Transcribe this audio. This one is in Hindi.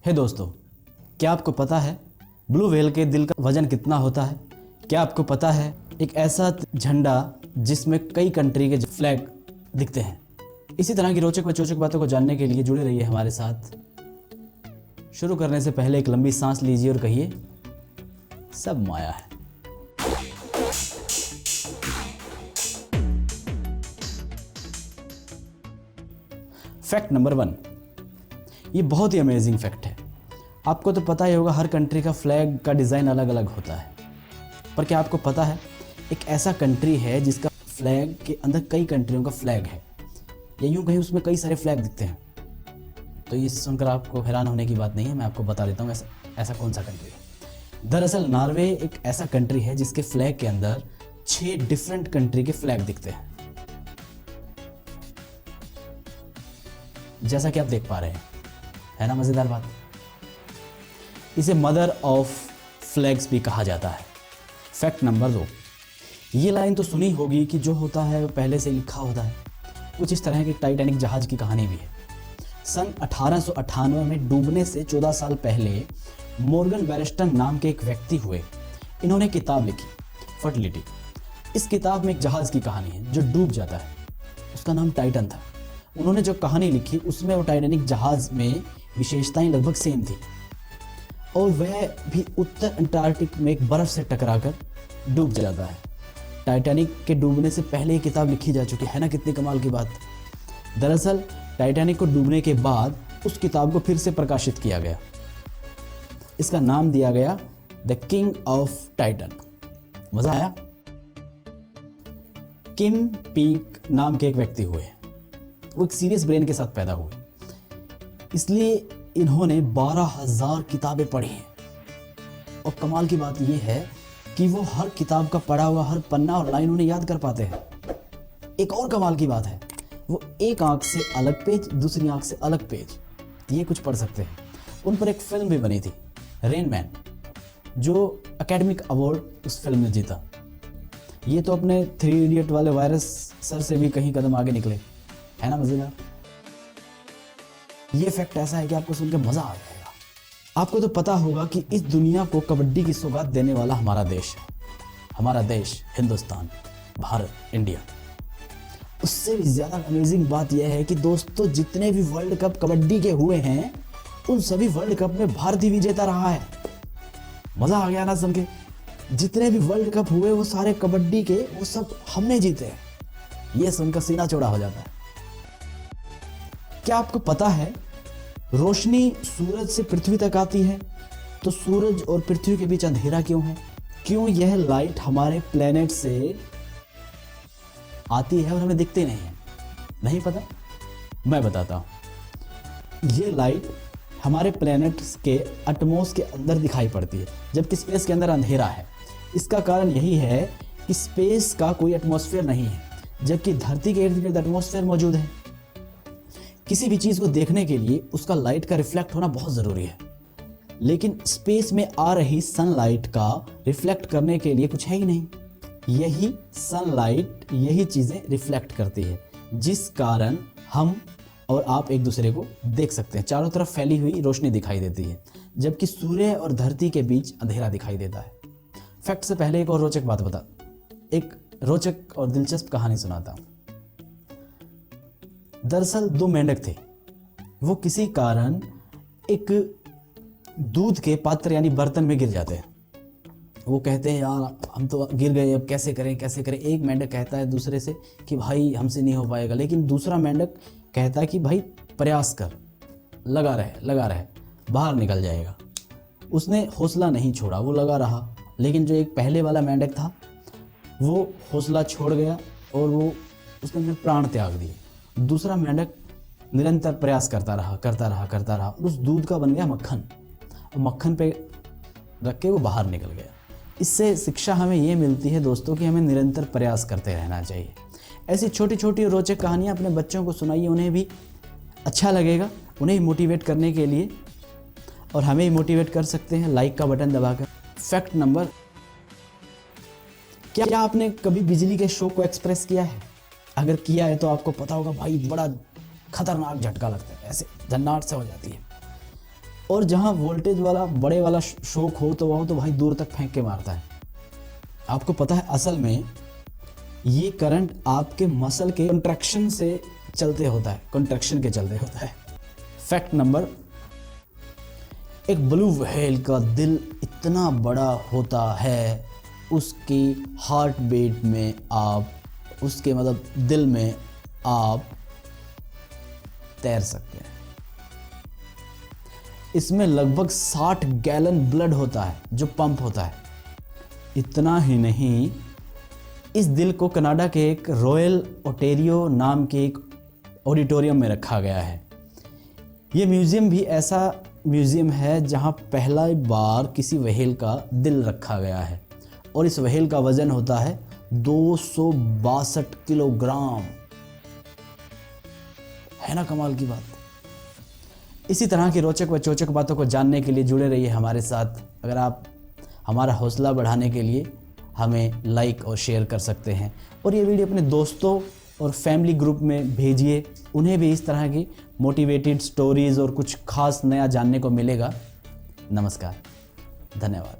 हे दोस्तों, क्या आपको पता है ब्लू व्हेल के दिल का वजन कितना होता है? क्या आपको पता है एक ऐसा झंडा जिसमें कई कंट्री के फ्लैग दिखते हैं? इसी तरह की रोचक व चोचक बातों को जानने के लिए जुड़े रहिए हमारे साथ। शुरू करने से पहले एक लंबी सांस लीजिए और कहिए, सब माया है। फैक्ट नंबर 1, ये बहुत ही अमेजिंग फैक्ट है। आपको तो पता ही होगा हर कंट्री का फ्लैग का डिज़ाइन अलग अलग होता है, पर क्या आपको पता है एक ऐसा कंट्री है जिसका फ्लैग के अंदर कई कंट्रियों का फ्लैग है, या यूँ कहीं उसमें कई सारे फ्लैग दिखते हैं? तो ये सुनकर आपको हैरान होने की बात नहीं है, मैं आपको बता देता हूँ ऐसा कौन सा कंट्री है। दरअसल नॉर्वे एक ऐसा कंट्री है जिसके फ्लैग के अंदर 6 डिफरेंट कंट्री के फ्लैग दिखते हैं, जैसा कि आप देख पा रहे हैं। है ना मज़ेदार बात? इसे मदर ऑफ फ्लैग्स भी कहा जाता है। फैक्ट नंबर 2, ये लाइन तो सुनी होगी कि जो होता है पहले से लिखा होता है। कुछ इस तरह की टाइटैनिक जहाज की कहानी भी है। सन 1898 में डूबने से 14 साल पहले मॉर्गन बैरिस्टन नाम के एक व्यक्ति हुए। इन्होंने किताब लिखी, फर्टिलिटी। इस किताब में एक जहाज की कहानी है जो डूब जाता है, उसका नाम टाइटन था। उन्होंने जो कहानी लिखी उसमें वो टाइटैनिक जहाज में विशेषताएं लगभग सेम थी, और वह भी उत्तर अंटार्कटिक में एक बर्फ से टकराकर डूब जाता है। टाइटैनिक के डूबने से पहले ये किताब लिखी जा चुकी है ना, कितनी कमाल की बात। दरअसल टाइटैनिक को डूबने के बाद उस किताब को फिर से प्रकाशित किया गया। इसका नाम दिया गया द किंग ऑफ टाइटन। मजा आया? किम पीक नाम के एक व्यक्ति हुए, वो एक सीरियस ब्रेन के साथ पैदा हुए, इसलिए इन्होंने 12,000 किताबें पढ़ी हैं। और कमाल की बात यह है कि वो हर किताब का पढ़ा हुआ हर पन्ना और लाइन उन्हें याद कर पाते हैं। एक और कमाल की बात है, वो एक आंख से अलग पेज, दूसरी आंख से अलग पेज, ये कुछ पढ़ सकते हैं। उन पर एक फिल्म भी बनी थी, रेन मैन, जो एकेडमिक अवार्ड उस फिल्म में जीता। ये तो अपने 3 इडियट वाले वायरस सर से भी कहीं कदम आगे निकले। है ना मजेदार? ये फैक्ट ऐसा है कि आपको सुनकर मजा आ जाएगा। आपको तो पता होगा कि इस दुनिया को कबड्डी की सौगात देने वाला हमारा देश है। हमारा देश हिंदुस्तान, भारत, इंडिया। उससे भी ज्यादा अमेजिंग बात यह है कि दोस्तों, जितने भी वर्ल्ड कप कबड्डी के हुए हैं उन सभी वर्ल्ड कप में भारत ही विजेता रहा है। मजा आ गया ना सुन के? जितने भी वर्ल्ड कप हुए वो सारे कबड्डी के, वो सब हमने जीते हैं। ये सुनकर सीना चौड़ा हो जाता है। क्या आपको पता है रोशनी सूरज से पृथ्वी तक आती है, तो सूरज और पृथ्वी के बीच अंधेरा क्यों है? क्यों यह लाइट हमारे प्लेनेट से आती है और हमें दिखती नहीं है? नहीं पता? मैं बताता हूं। यह लाइट हमारे प्लेनेट के एटमॉस के अंदर दिखाई पड़ती है, जबकि स्पेस के अंदर अंधेरा है। इसका कारण यही है कि स्पेस का कोई एटमॉस्फेयर नहीं है, जबकि धरती के इर्द गिर्द एटमॉस्फेयर मौजूद है। किसी भी चीज को देखने के लिए उसका लाइट का रिफ्लेक्ट होना बहुत जरूरी है, लेकिन स्पेस में आ रही सनलाइट का रिफ्लेक्ट करने के लिए कुछ है ही नहीं। यही सनलाइट यही चीजें रिफ्लेक्ट करती है, जिस कारण हम और आप एक दूसरे को देख सकते हैं। चारों तरफ फैली हुई रोशनी दिखाई देती है, जबकि सूर्य और धरती के बीच अंधेरा दिखाई देता है। फैक्ट से पहले एक और रोचक बात एक रोचक और दिलचस्प कहानी सुनाता हूं। दरअसल 2 मेंढक थे। वो किसी कारण एक दूध के पात्र यानी बर्तन में गिर जाते हैं। वो कहते हैं, यार हम तो गिर गए, अब कैसे करें। एक मेंढक कहता है दूसरे से कि भाई हमसे नहीं हो पाएगा, लेकिन दूसरा मेंढक कहता है कि भाई प्रयास कर, लगा रहे, बाहर निकल जाएगा। उसने हौसला नहीं छोड़ा, वो लगा रहा, लेकिन जो एक पहले वाला मेंढक था वो हौसला छोड़ गया और उसने अपने प्राण त्याग दिए। दूसरा मेंढक निरंतर प्रयास करता रहा। उस दूध का बन गया मक्खन, और मक्खन पे रख के वो बाहर निकल गया। इससे शिक्षा हमें ये मिलती है दोस्तों कि हमें निरंतर प्रयास करते रहना चाहिए। ऐसी छोटी छोटी रोचक कहानियाँ अपने बच्चों को सुनाइए, उन्हें भी अच्छा लगेगा, उन्हें भी मोटिवेट करने के लिए, और हमें ही मोटिवेट कर सकते हैं लाइक का बटन दबाकर। फैक्ट नंबर, क्या आपने कभी बिजली के शॉक को एक्सप्रेस किया है? अगर किया है तो आपको पता होगा भाई, बड़ा खतरनाक झटका लगता है, ऐसे झन्नाट से हो जाती है। और जहाँ वोल्टेज वाला बड़े वाला शॉक हो तो वह तो भाई दूर तक फेंक के मारता है। आपको पता है असल में ये करंट आपके मसल के कंट्रैक्शन से चलते होता है, कंट्रैक्शन के चलते होता है। फैक्ट नंबर, एक ब्लू व्हेल का दिल इतना बड़ा होता है, उसकी हार्ट बीट में आप, उसके मतलब दिल में आप तैर सकते हैं। इसमें लगभग 60 गैलन ब्लड होता है जो पंप होता है। इतना ही नहीं, इस दिल को कनाडा के एक रॉयल ओटेरियो नाम के एक ऑडिटोरियम में रखा गया है। ये म्यूज़ियम भी ऐसा म्यूज़ियम है जहां पहला बार किसी व्हेल का दिल रखा गया है और इस व्हेल का वजन होता है 262 किलोग्राम। है ना कमाल की बात। इसी तरह की रोचक व चोचक बातों को जानने के लिए जुड़े रहिए हमारे साथ। अगर आप हमारा हौसला बढ़ाने के लिए हमें लाइक और शेयर कर सकते हैं और ये वीडियो अपने दोस्तों और फैमिली ग्रुप में भेजिए, उन्हें भी इस तरह की मोटिवेटेड स्टोरीज़ और कुछ खास नया जानने को मिलेगा। नमस्कार, धन्यवाद।